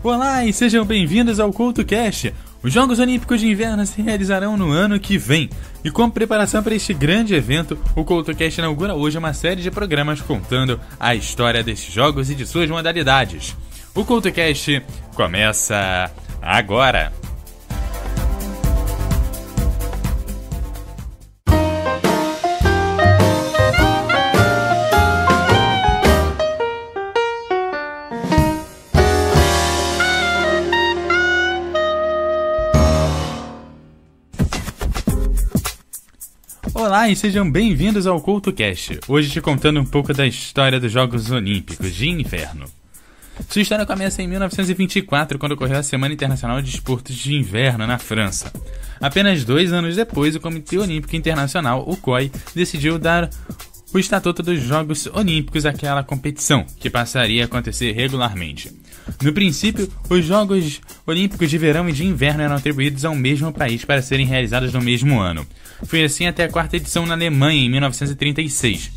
Olá e sejam bem-vindos ao CoutoCast. Os Jogos Olímpicos de Inverno se realizarão no ano que vem. E como preparação para este grande evento, o CoutoCast inaugura hoje uma série de programas contando a história desses jogos e de suas modalidades. O CoutoCast começa agora! Olá e sejam bem-vindos ao CoutoCast, hoje te contando um pouco da história dos Jogos Olímpicos de Inverno. Sua história começa em 1924, quando ocorreu a Semana Internacional de Esportes de Inverno na França. Apenas 2 anos depois, o Comitê Olímpico Internacional, o COI, decidiu dar o estatuto dos Jogos Olímpicos àquela competição, que passaria a acontecer regularmente. No princípio, os Jogos Olímpicos de Verão e de Inverno eram atribuídos ao mesmo país para serem realizados no mesmo ano. Foi assim até a 4ª edição na Alemanha, em 1936.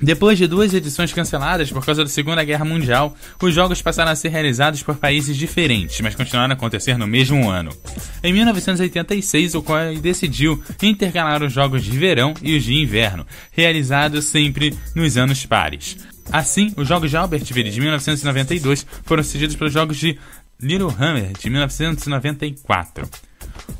Depois de 2 edições canceladas por causa da Segunda Guerra Mundial, os jogos passaram a ser realizados por países diferentes, mas continuaram a acontecer no mesmo ano. Em 1986, o COI decidiu intercalar os Jogos de Verão e os de Inverno, realizados sempre nos anos pares. Assim, os Jogos de Albertville de 1992 foram seguidos pelos Jogos de Lillehammer de 1994.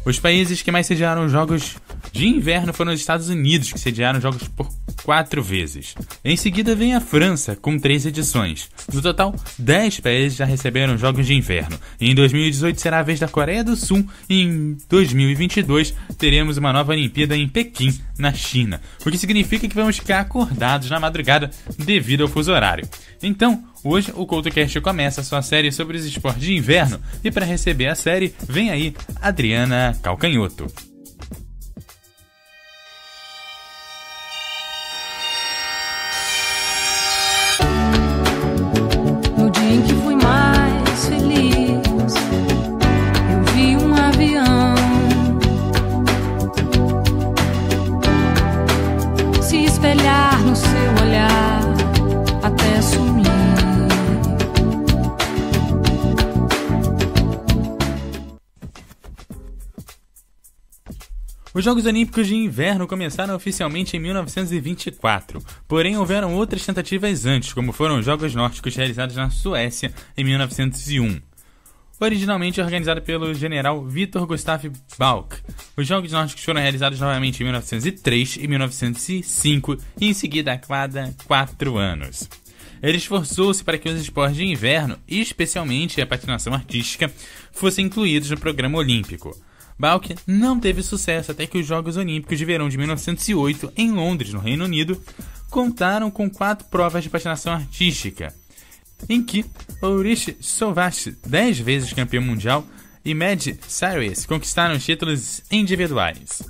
Os países que mais sediaram os Jogos de Inverno foram os Estados Unidos, que sediaram jogos por 4 vezes. Em seguida vem a França, com 3 edições. No total, 10 países já receberam Jogos de Inverno. E em 2018 será a vez da Coreia do Sul e em 2022 teremos uma nova Olimpíada em Pequim, na China. O que significa que vamos ficar acordados na madrugada devido ao fuso horário. Então, hoje o CoutoCast começa a sua série sobre os esportes de inverno e para receber a série, vem aí Adriana Calcanhoto. No dia em que fui mais feliz, eu vi um avião se espelhar no seu olhar até sumir. Os Jogos Olímpicos de Inverno começaram oficialmente em 1924, porém houveram outras tentativas antes, como foram os Jogos Nórdicos realizados na Suécia em 1901. Originalmente organizado pelo general Viktor Gustav Balck, os Jogos Nórdicos foram realizados novamente em 1903 e 1905 e em seguida a cada 4 anos. Ele esforçou-se para que os esportes de inverno, e especialmente a patinação artística, fossem incluídos no programa olímpico. Balck não teve sucesso até que os Jogos Olímpicos de Verão de 1908, em Londres, no Reino Unido, contaram com 4 provas de patinação artística, em que Ulrich Solvach, 10 vezes campeão mundial, e Mad Cyrus conquistaram os títulos individuais.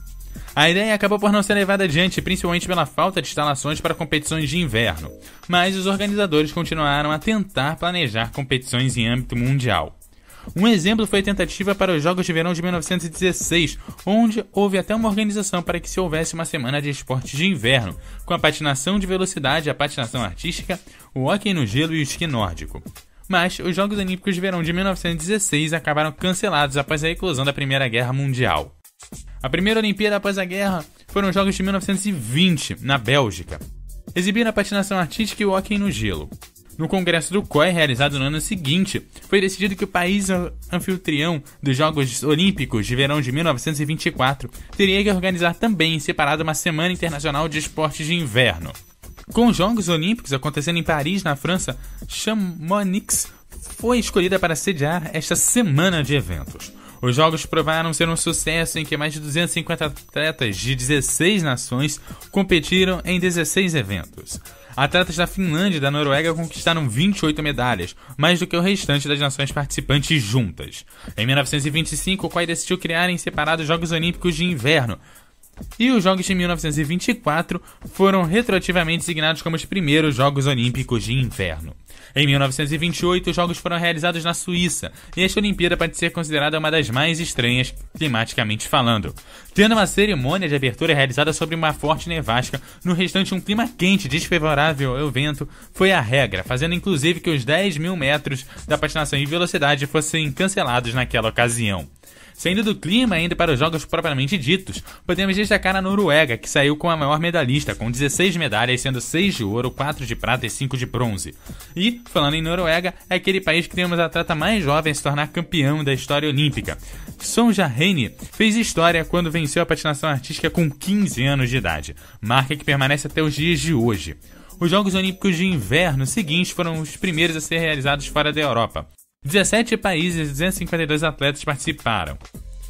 A ideia acabou por não ser levada adiante, principalmente pela falta de instalações para competições de inverno, mas os organizadores continuaram a tentar planejar competições em âmbito mundial. Um exemplo foi a tentativa para os Jogos de Verão de 1916, onde houve até uma organização para que se houvesse uma semana de esportes de inverno, com a patinação de velocidade, a patinação artística, o hóquei no gelo e o esqui nórdico. Mas os Jogos Olímpicos de Verão de 1916 acabaram cancelados após a eclosão da Primeira Guerra Mundial. A primeira Olimpíada após a guerra foram os Jogos de 1920, na Bélgica. Exibiram a patinação artística e o hóquei no gelo. No congresso do COI, realizado no ano seguinte, foi decidido que o país anfitrião dos Jogos Olímpicos de Verão de 1924 teria que organizar também em separado uma Semana Internacional de Esportes de Inverno. Com os Jogos Olímpicos acontecendo em Paris, na França, Chamonix foi escolhida para sediar esta semana de eventos. Os jogos provaram ser um sucesso em que mais de 250 atletas de 16 nações competiram em 16 eventos. Atletas da Finlândia e da Noruega conquistaram 28 medalhas, mais do que o restante das nações participantes juntas. Em 1925, o COI decidiu criar em separado os Jogos Olímpicos de Inverno, E os Jogos de 1924 foram retroativamente designados como os primeiros Jogos Olímpicos de Inverno. Em 1928, os Jogos foram realizados na Suíça, e esta Olimpíada pode ser considerada uma das mais estranhas, climaticamente falando, tendo uma cerimônia de abertura realizada sobre uma forte nevasca, no restante um clima quente desfavorável ao vento foi a regra, fazendo inclusive que os 10.000 metros da patinação em velocidade fossem cancelados naquela ocasião. Saindo do clima ainda para os jogos propriamente ditos, podemos destacar a Noruega, que saiu com a maior medalhista, com 16 medalhas, sendo 6 de ouro, 4 de prata e 5 de bronze. E, falando em Noruega, é aquele país que tem uma atleta mais jovem a se tornar campeão da história olímpica. Sonja Henie fez história quando venceu a patinação artística com 15 anos de idade, marca que permanece até os dias de hoje. Os Jogos Olímpicos de Inverno seguintes foram os primeiros a ser realizados fora da Europa. 17 países e 252 atletas participaram.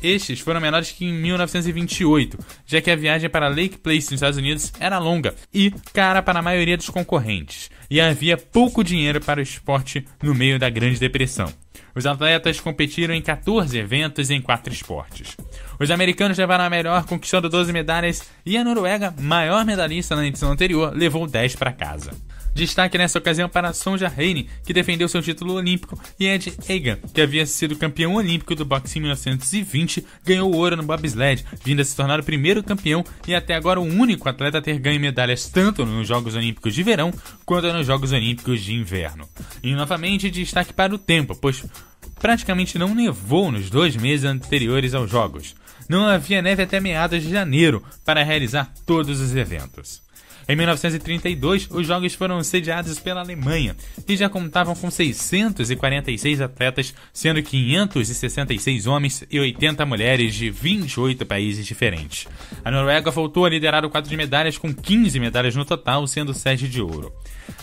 Estes foram menores que em 1928, já que a viagem para Lake Place, nos Estados Unidos, era longa e cara para a maioria dos concorrentes, e havia pouco dinheiro para o esporte no meio da Grande Depressão. Os atletas competiram em 14 eventos em 4 esportes. Os americanos levaram a melhor, conquistando 12 medalhas, e a Noruega, maior medalhista na edição anterior, levou 10 para casa. Destaque nessa ocasião para Sonja Henie, que defendeu seu título olímpico, e Ed Egan, que havia sido campeão olímpico do boxe em 1920, ganhou ouro no bobsled, vindo a se tornar o primeiro campeão e até agora o único atleta a ter ganho medalhas tanto nos Jogos Olímpicos de Verão quanto nos Jogos Olímpicos de Inverno. E novamente destaque para o tempo, pois praticamente não nevou nos 2 meses anteriores aos Jogos. Não havia neve até meados de janeiro para realizar todos os eventos. Em 1932, os Jogos foram sediados pela Alemanha e já contavam com 646 atletas, sendo 566 homens e 80 mulheres de 28 países diferentes. A Noruega voltou a liderar o quadro de medalhas com 15 medalhas no total, sendo 7 de ouro.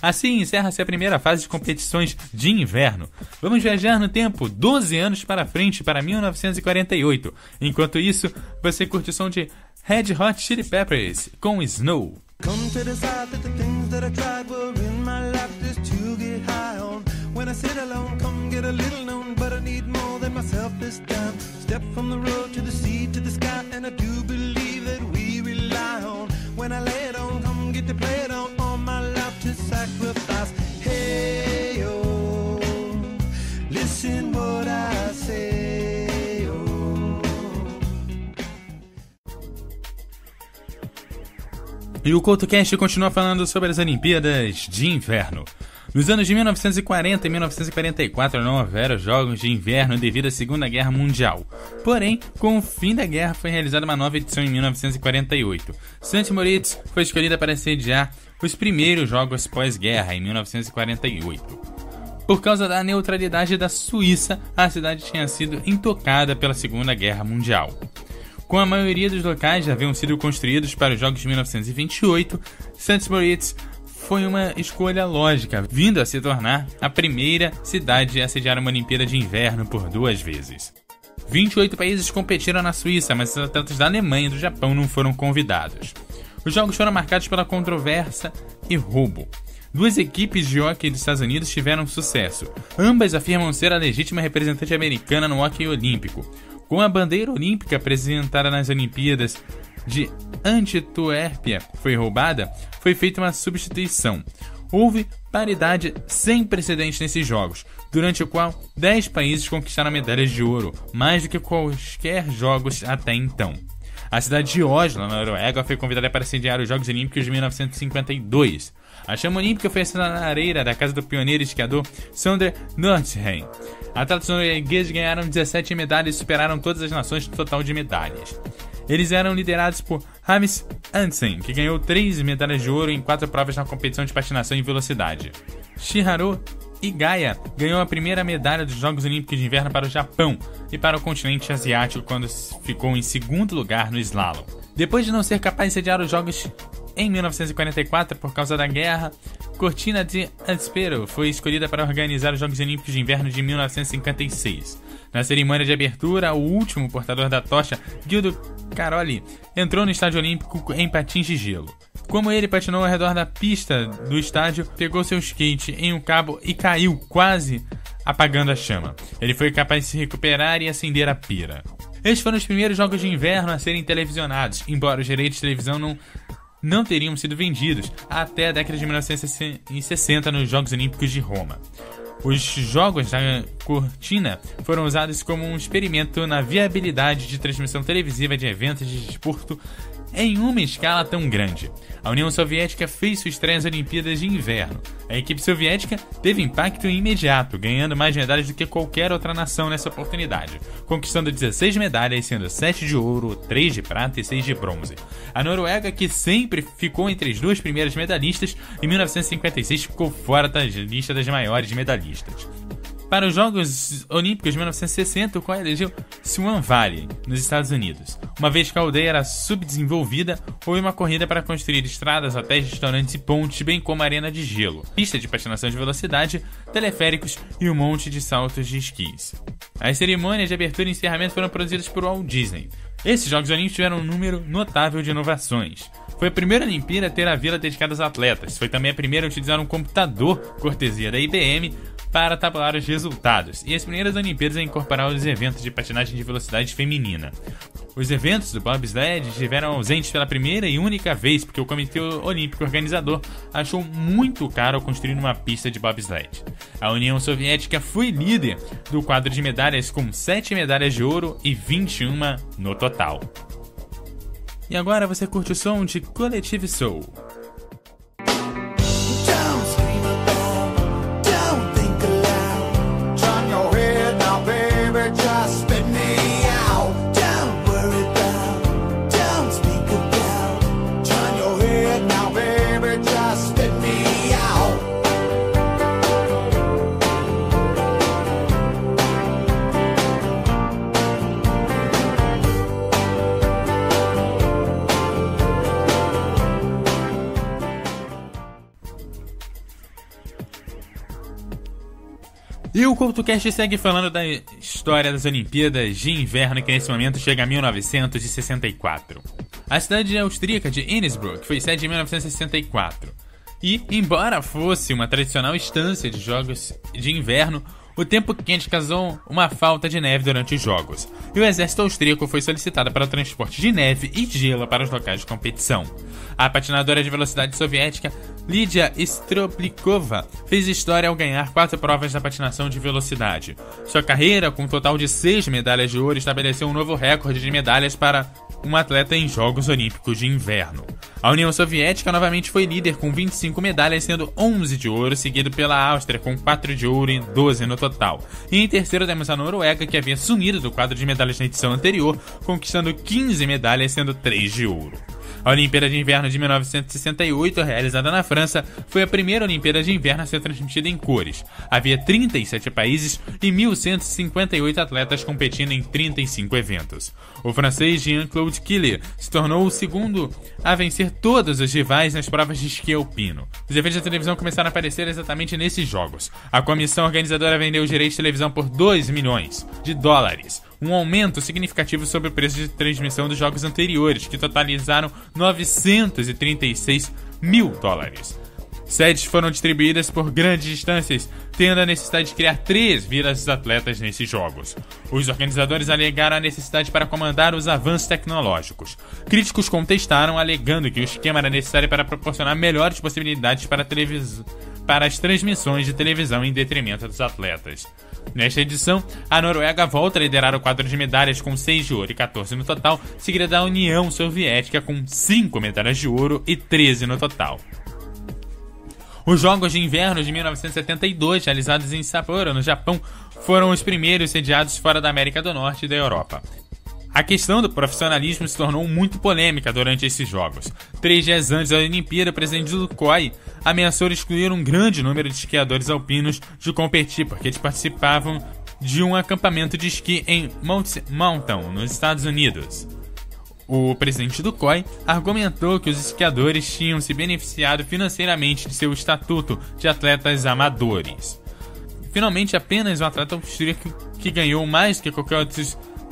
Assim encerra-se a primeira fase de competições de inverno. Vamos viajar no tempo 12 anos para frente, para 1948. Enquanto isso, você curte o som de Red Hot Chili Peppers com Snow. Come to decide that the things that I tried were in my life just to get high on. When I sit alone, come get a little known, but I need more than myself this time. Step from the road to the sea to the sky, and I do believe that we rely on. When I lay it on, come get to play it on, all my life to sacrifice. Hey, oh, listen what I say. E o CoutoCast continua falando sobre as Olimpíadas de Inverno. Nos anos de 1940 e 1944 não houveram Jogos de Inverno devido à Segunda Guerra Mundial. Porém, com o fim da guerra foi realizada uma nova edição em 1948. St. Moritz foi escolhida para sediar os primeiros Jogos pós-guerra em 1948. Por causa da neutralidade da Suíça, a cidade tinha sido intocada pela Segunda Guerra Mundial. Com a maioria dos locais já haviam sido construídos para os Jogos de 1928, St. Moritz foi uma escolha lógica, vindo a se tornar a primeira cidade a sediar uma Olimpíada de Inverno por 2 vezes. 28 países competiram na Suíça, mas os atletas da Alemanha e do Japão não foram convidados. Os Jogos foram marcados pela controvérsia e roubo. 2 equipes de hóquei dos Estados Unidos tiveram sucesso. Ambas afirmam ser a legítima representante americana no hóquei olímpico. Com a bandeira olímpica apresentada nas Olimpíadas de Antuérpia foi roubada, foi feita uma substituição. Houve paridade sem precedentes nesses jogos, durante o qual 10 países conquistaram medalhas de ouro, mais do que quaisquer jogos até então. A cidade de Oslo, na Noruega, foi convidada para sediar os Jogos Olímpicos de 1952. A chama olímpica foi acesa na areia da casa do pioneiro esquiador Sondre Nordheim. Atletas noruegueses ganharam 17 medalhas e superaram todas as nações no total de medalhas. Eles eram liderados por James Hansen, que ganhou 3 medalhas de ouro em 4 provas na competição de patinação em velocidade. Shiharu Igaya ganhou a primeira medalha dos Jogos Olímpicos de Inverno para o Japão e para o continente asiático quando ficou em segundo lugar no slalom. Depois de não ser capaz de sediar os Jogos em 1944 por causa da guerra, Cortina d'Ampezzo foi escolhida para organizar os Jogos Olímpicos de Inverno de 1956. Na cerimônia de abertura, o último portador da tocha, Guido Caroli, entrou no estádio olímpico em patins de gelo. Como ele patinou ao redor da pista do estádio, pegou seu skate em um cabo e caiu, quase apagando a chama. Ele foi capaz de se recuperar e acender a pira. Estes foram os primeiros jogos de inverno a serem televisionados, embora os direitos de televisão não teriam sido vendidos até a década de 1960 nos Jogos Olímpicos de Roma. Os jogos da cortina foram usados como um experimento na viabilidade de transmissão televisiva de eventos de desporto em uma escala tão grande. A União Soviética fez sua estreia nas Olimpíadas de Inverno. A equipe soviética teve impacto imediato, ganhando mais medalhas do que qualquer outra nação nessa oportunidade, conquistando 16 medalhas, sendo 7 de ouro, 3 de prata e 6 de bronze. A Noruega, que sempre ficou entre as duas primeiras medalhistas, em 1956 ficou fora da lista das maiores medalhistas. Para os Jogos Olímpicos de 1960, o COI elegeu Swan Valley, nos Estados Unidos. Uma vez que a aldeia era subdesenvolvida, houve uma corrida para construir estradas, hotéis, restaurantes e pontes, bem como arena de gelo, pista de patinação de velocidade, teleféricos e um monte de saltos de esquis. As cerimônias de abertura e encerramento foram produzidas por Walt Disney. Esses Jogos Olímpicos tiveram um número notável de inovações. Foi a primeira Olimpíada a ter a vila dedicada aos atletas. Foi também a primeira a utilizar um computador, cortesia da IBM, para tabular os resultados, e as primeiras Olimpíadas a incorporar os eventos de patinagem de velocidade feminina. Os eventos do bobsled estiveram ausentes pela primeira e única vez porque o Comitê Olímpico Organizador achou muito caro construir uma pista de bobsled. A União Soviética foi líder do quadro de medalhas com 7 medalhas de ouro e 21 no total. E agora você curte o som de Collective Soul. E o CultoCast segue falando da história das Olimpíadas de Inverno, que nesse momento chega a 1964. A cidade austríaca de Innsbruck foi sede em 1964. E, embora fosse uma tradicional instância de jogos de inverno, o tempo quente causou uma falta de neve durante os jogos, e o exército austríaco foi solicitado para o transporte de neve e gelo para os locais de competição. A patinadora de velocidade soviética Lidia Stroplikova fez história ao ganhar 4 provas da patinação de velocidade. Sua carreira, com um total de 6 medalhas de ouro, estabeleceu um novo recorde de medalhas para um atleta em Jogos Olímpicos de Inverno. A União Soviética novamente foi líder com 25 medalhas, sendo 11 de ouro, seguido pela Áustria com 4 de ouro e 12 no total. E em terceiro temos a Noruega, que havia sumido do quadro de medalhas na edição anterior, conquistando 15 medalhas, sendo 3 de ouro. A Olimpíada de Inverno de 1968, realizada na França, foi a primeira Olimpíada de Inverno a ser transmitida em cores. Havia 37 países e 1.158 atletas competindo em 35 eventos. O francês Jean-Claude Killier se tornou o segundo a vencer todos os rivais nas provas de esqui alpino. Os eventos da televisão começaram a aparecer exatamente nesses jogos. A comissão organizadora vendeu os direitos de televisão por $2 milhões, um aumento significativo sobre o preço de transmissão dos jogos anteriores, que totalizaram $936 mil. Sedes foram distribuídas por grandes distâncias, tendo a necessidade de criar 3 vilas dos atletas nesses jogos. Os organizadores alegaram a necessidade para comandar os avanços tecnológicos. Críticos contestaram, alegando que o esquema era necessário para proporcionar melhores possibilidades para as transmissões de televisão em detrimento dos atletas. Nesta edição, a Noruega volta a liderar o quadro de medalhas com 6 de ouro e 14 no total, seguida da União Soviética com 5 medalhas de ouro e 13 no total. Os Jogos de Inverno de 1972, realizados em Sapporo, no Japão, foram os primeiros sediados fora da América do Norte e da Europa. A questão do profissionalismo se tornou muito polêmica durante esses jogos. 3 dias antes da Olimpíada, o presidente do COI ameaçou excluir um grande número de esquiadores alpinos de competir, porque eles participavam de um acampamento de esqui em Mountain, nos Estados Unidos. O presidente do COI argumentou que os esquiadores tinham se beneficiado financeiramente de seu estatuto de atletas amadores. Finalmente, apenas um atleta austríaco que ganhou mais que qualquer outro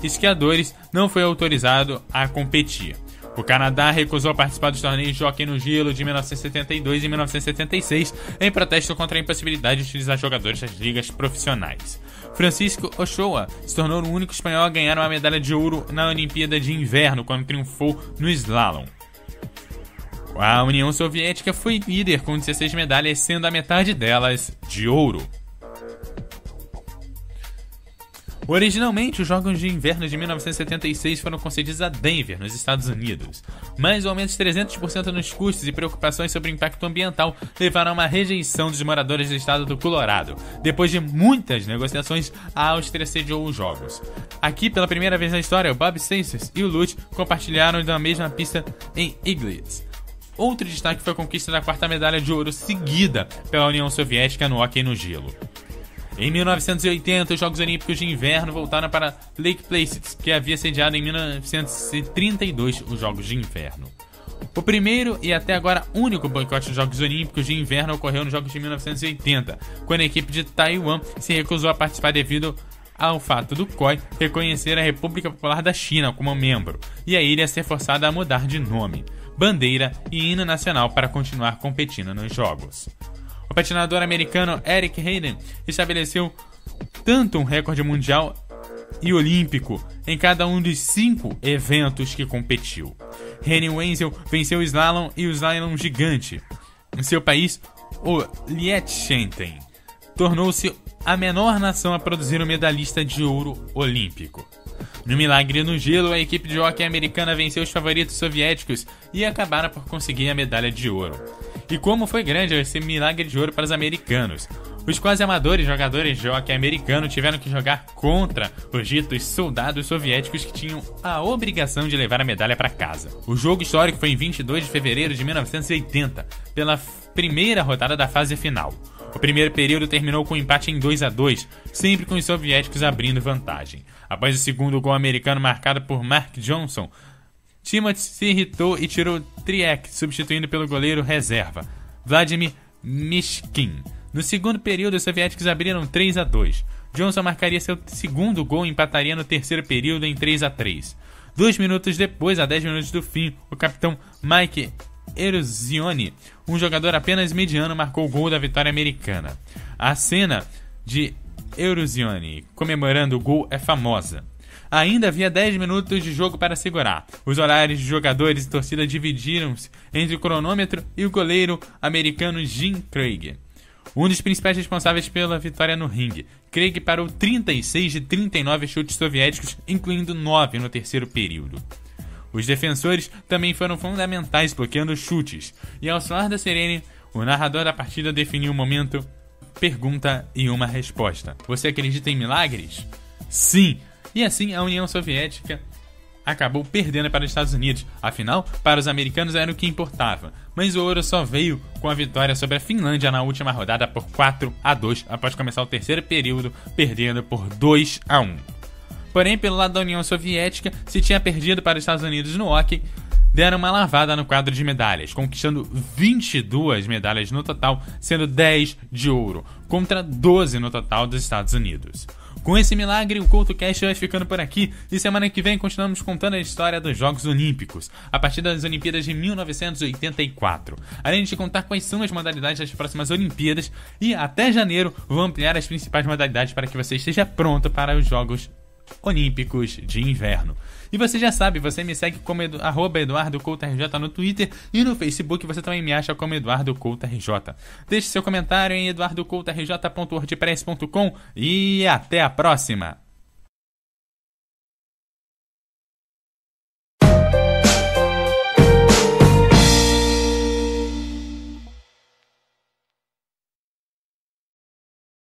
esquiadores não foi autorizado a competir. O Canadá recusou participar dos torneios de hóquei no gelo de 1972 e 1976 em protesto contra a impossibilidade de utilizar jogadores das ligas profissionais. Francisco Ochoa se tornou o único espanhol a ganhar uma medalha de ouro na Olimpíada de Inverno, quando triunfou no slalom. A União Soviética foi líder com 16 medalhas, sendo a metade delas de ouro. Originalmente, os Jogos de Inverno de 1976 foram concedidos a Denver, nos Estados Unidos, mas o aumento de 300% nos custos e preocupações sobre o impacto ambiental levaram a uma rejeição dos moradores do estado do Colorado. Depois de muitas negociações, a Áustria sediou os Jogos. Aqui, pela primeira vez na história, o Bob Stacey e o Lutz compartilharam da mesma pista em Iglitz. Outro destaque foi a conquista da 4ª medalha de ouro seguida pela União Soviética no hóquei no gelo. Em 1980, os Jogos Olímpicos de Inverno voltaram para Lake Placid, que havia sediado em 1932 os Jogos de Inverno. O primeiro e até agora único boicote dos Jogos Olímpicos de Inverno ocorreu nos Jogos de 1980, quando a equipe de Taiwan se recusou a participar devido ao fato do COI reconhecer a República Popular da China como membro, e a ilha ser forçada a mudar de nome, bandeira e hino nacional para continuar competindo nos Jogos. O patinador americano Eric Heiden estabeleceu tanto um recorde mundial e olímpico em cada um dos 5 eventos que competiu. Henning Wenzel venceu o slalom e o slalom gigante. Em seu país, o Liechtenstein tornou-se a menor nação a produzir um medalhista de ouro olímpico. No milagre no gelo, a equipe de hóquei americana venceu os favoritos soviéticos e acabaram por conseguir a medalha de ouro. E como foi grande esse milagre de ouro para os americanos. Os quase amadores jogadores de hóquei americano tiveram que jogar contra os ditos soldados soviéticos que tinham a obrigação de levar a medalha para casa. O jogo histórico foi em 22 de fevereiro de 1980, pela primeira rodada da fase final. O primeiro período terminou com um empate em 2-2, sempre com os soviéticos abrindo vantagem. Após o segundo gol americano marcado por Mark Johnson, Timothy se irritou e tirou Triek, substituindo pelo goleiro reserva, Vladimir Mishkin. No segundo período, os soviéticos abriram 3-2. Johnson marcaria seu segundo gol e empataria no terceiro período em 3-3. 2 minutos depois, a 10 minutos do fim, o capitão Mike Eruzione, um jogador apenas mediano, marcou o gol da vitória americana. A cena de Eruzione comemorando o gol é famosa. Ainda havia 10 minutos de jogo para segurar. Os olhares de jogadores e torcida dividiram-se entre o cronômetro e o goleiro americano Jim Craig, um dos principais responsáveis pela vitória no ringue. Craig parou 36 de 39 chutes soviéticos, incluindo 9 no terceiro período. Os defensores também foram fundamentais bloqueando chutes, e ao soar da sirene, o narrador da partida definiu o momento, pergunta e uma resposta. Você acredita em milagres? Sim! E assim a União Soviética acabou perdendo para os Estados Unidos. Afinal, para os americanos era o que importava. Mas o ouro só veio com a vitória sobre a Finlândia na última rodada por 4-2, após começar o terceiro período, perdendo por 2-1. Porém, pelo lado da União Soviética, se tinha perdido para os Estados Unidos no hóquei, deram uma lavada no quadro de medalhas, conquistando 22 medalhas no total, sendo 10 de ouro, contra 12 no total dos Estados Unidos. Com esse milagre, o CoutoCast vai ficando por aqui, e semana que vem continuamos contando a história dos Jogos Olímpicos, a partir das Olimpíadas de 1984. Além de contar quais são as modalidades das próximas Olimpíadas, e até janeiro vou ampliar as principais modalidades para que você esteja pronto para os Jogos Olímpicos de Inverno. E você já sabe, você me segue como @EduardoCoutoRJ no Twitter, e no Facebook você também me acha como EduardoCoutoRJ. Deixe seu comentário em eduardocoutorj.wordpress.com e até a próxima!